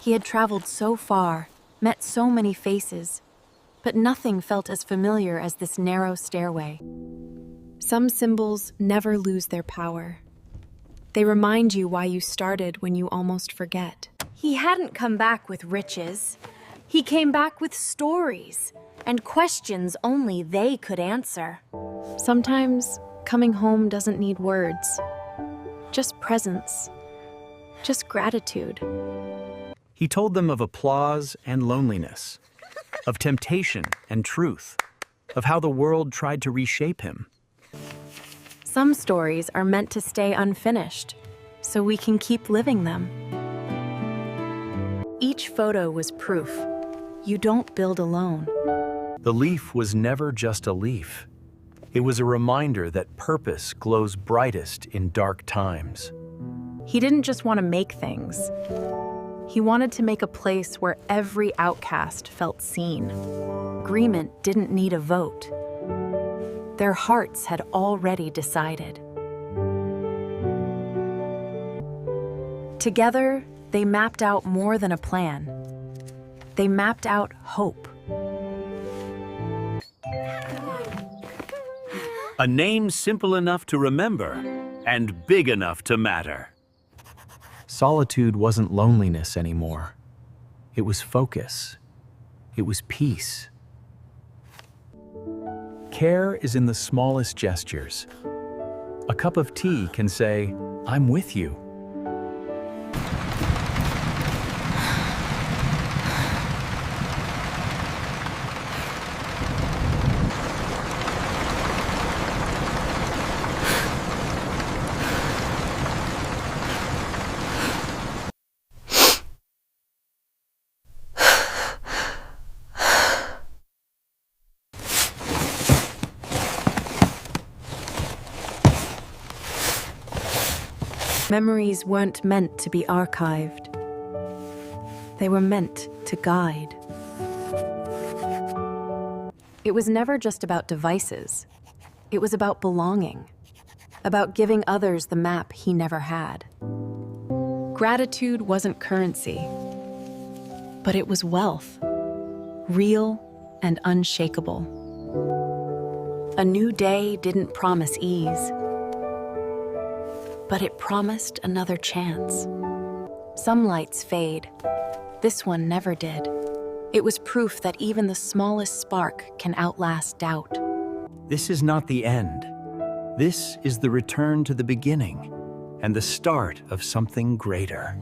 He had traveled so far, met so many faces, but nothing felt as familiar as this narrow stairway. Some symbols never lose their power. They remind you why you started when you almost forget. He hadn't come back with riches. He came back with stories and questions only they could answer. Sometimes coming home doesn't need words, just presence, just gratitude. He told them of applause and loneliness, of temptation and truth, of how the world tried to reshape him. Some stories are meant to stay unfinished, so we can keep living them. Each photo was proof. You don't build alone. The leaf was never just a leaf. It was a reminder that purpose glows brightest in dark times. He didn't just want to make things. He wanted to make a place where every outcast felt seen. Agreement didn't need a vote. Their hearts had already decided. Together, they mapped out more than a plan. They mapped out hope. A name simple enough to remember and big enough to matter. Solitude wasn't loneliness anymore. It was focus. It was peace. Care is in the smallest gestures. A cup of tea can say, "I'm with you." Memories weren't meant to be archived. They were meant to guide. It was never just about devices. It was about belonging, about giving others the map he never had. Gratitude wasn't currency, but it was wealth, real and unshakable. A new day didn't promise ease, but it promised another chance. Some lights fade. This one never did. It was proof that even the smallest spark can outlast doubt. This is not the end. This is the return to the beginning and the start of something greater.